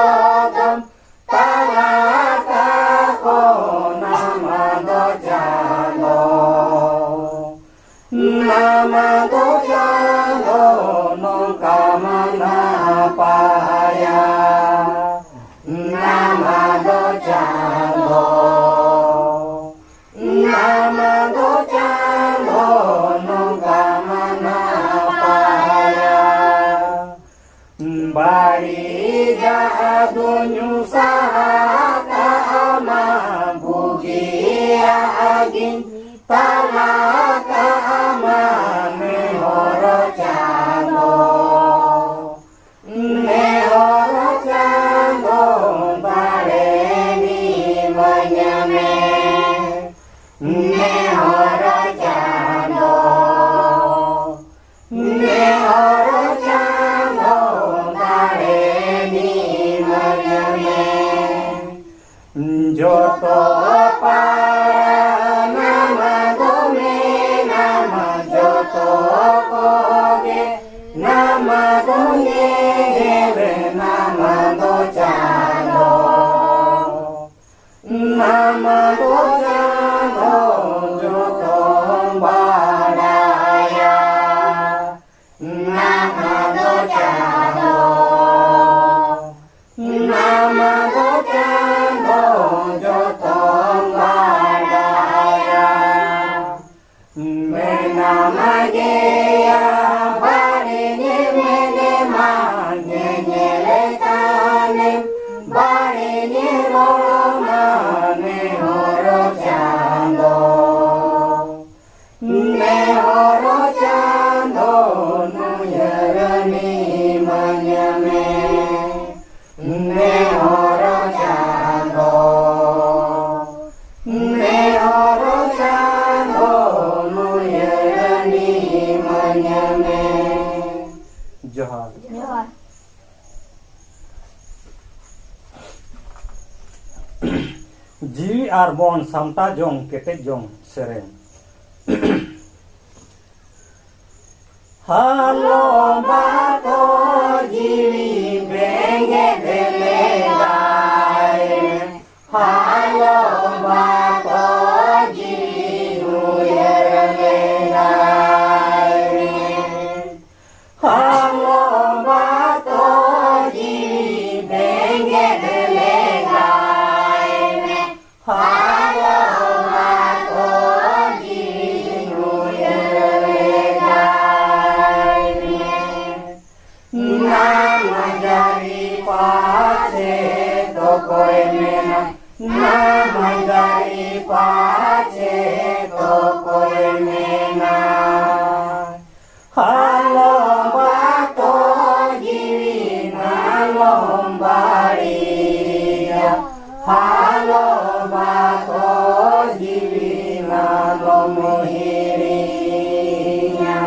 Bodom Talaka ko Namado Jalo Namado Jalo Nung kamanapaya Namado Jalo Namado Jalo Nung kamanapaya Bari jadunyu sahata ama bugia agin talaka ama mehoro jalo mehoro jalo bareni menyame mehoro jalo mehoro jalo bareni menyame joto para nama gome nama joto koge nama donge gebe nama dojalo nama dojalo joto badaya nama dojalo nama dojalo joto badaya menama geya barenye menema nyenyele tane barenye romane horo jando mehoro jando nuyerani menyame mehoro jando mehoro jando nuyerani menyame Johar Jiwi arbon samta jong ketek jong sereng Halo bato jiwi benge delegai Halo bato jiwi nuyerelegai Halo bato jiwi benge delegai Halo bato jiwi nuyerelegai Nama jari pace tokoe mena Nama jari pace tokoe mena Halo bato jiwi nalombaria Halo bato jiwi nalomuhirinya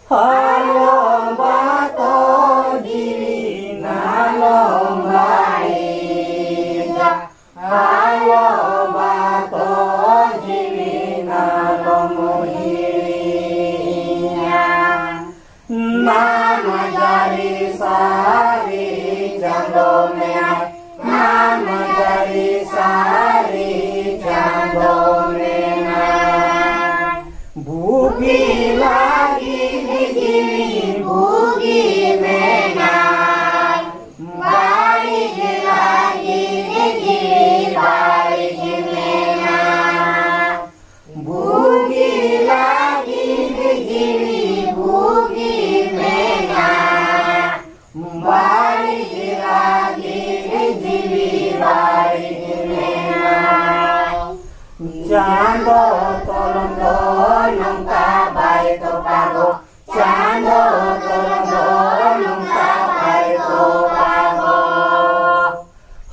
Halo bato jiwi nalombaria Halo bato jiwi nalomuhirinya Nama jari sari jando merah Nama jari sari jando merah Bugi lagi jiwi bugi menang Bari lagi jiwi bari menang Bugi lagi jiwi bugi menang Bari lagi jiwi bari menang Jando tolong dolong kabai topago Jando tolong dolong kabai topago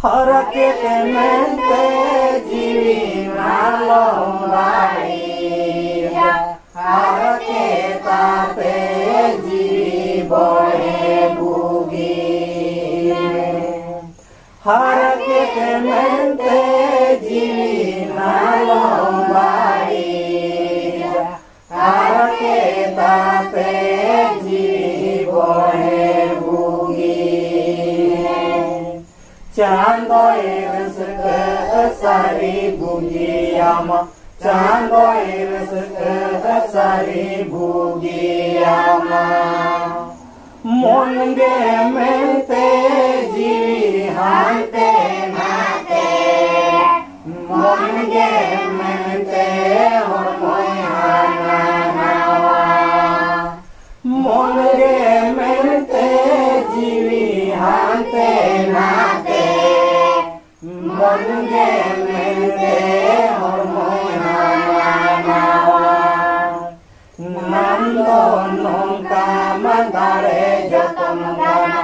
Harakete mente jiwi nalong baria Haraketa te jiwi bohe bugi Harakete mente jiwi nalong baria Haraketa te jiwi bohe bugi Chandoy sari bugiyama Chandoy sari bugiyama Monge mente jiwi hante nate Monge mente hormoy hananawa Monge mente jiwi hante nate Monge mente hormoy hananawa Nando nongka mandare joto mongana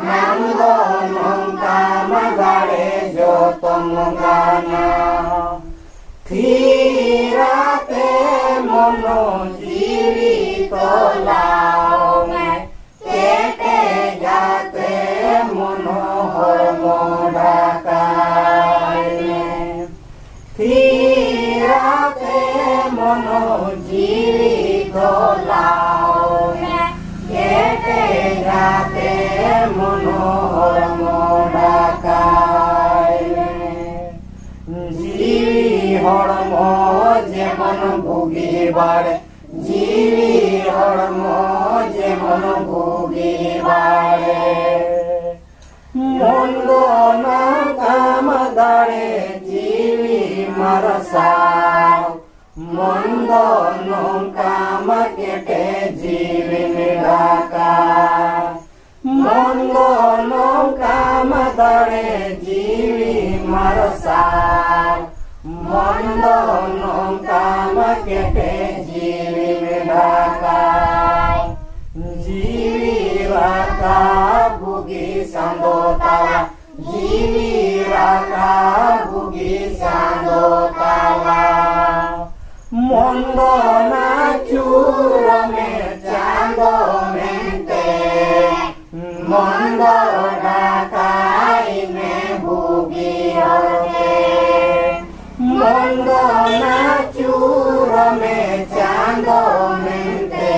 Nando nongka mandare joto mongana Tirate mono jiwi tolao me Kete jate mono hormo dakai Tirate mono jiwi tolao me Kete jate mono hormo dakai Jiwi hormo jemon bhugi bare Jiwi hormo jemon bhugi bare Mondo nakam dare jiwi marasao Mondo nakam kete jiwi nidaka Mondo nakam dare jiwi marasao Mondo nakam kete jiwi nidaka Jiwi raka bugi sandotala Jiwi raka bugi sandotala Mondo na curame chando mente Mondo dakai me bugi orte Mondo na curame chando mente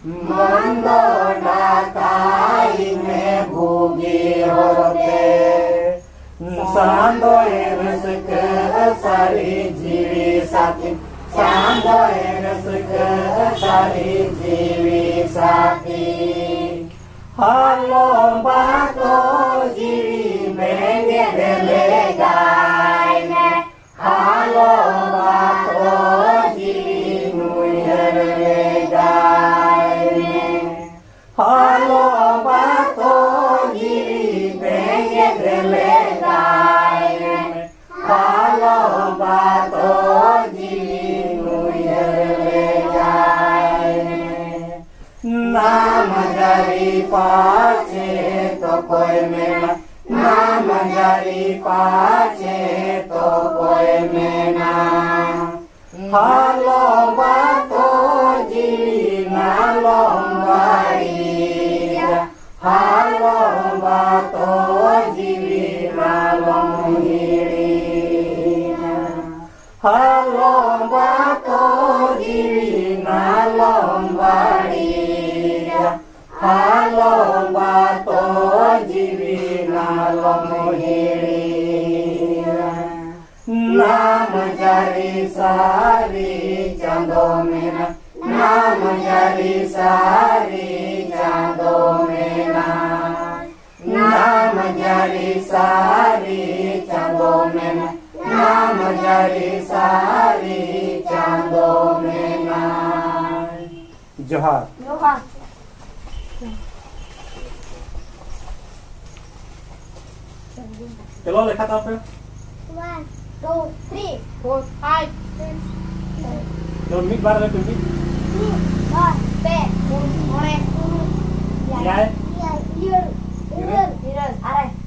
Mondo dakai me bugi orte Sando sari jiwi sati Sando sari jiwi sati Halo bato jiwi menge delegai Halo bato jiwi nuyer legai Halo bato jiwi menge delegai Halo bato jiwi nuyer legai Nam jari pace to koi mena Nam jari pace to koi mena Halo bato jiwi nalong bari Halo bato jiwi nalong hiri Halo bato jiwi nalong bari Halo bato jiwi nalong hiri Nam jari sari chando mena Nam jari sari chando mena Nam jari sari chando mena Nam jari sari chando mena Johar Johar Chalo lekha tao pe 1, 2, 3, 4, 5, 6, 7, Don mid bar le mid 8, 9, 10, 11, 12, Yai 13, 14, 15, 16, 17, 18,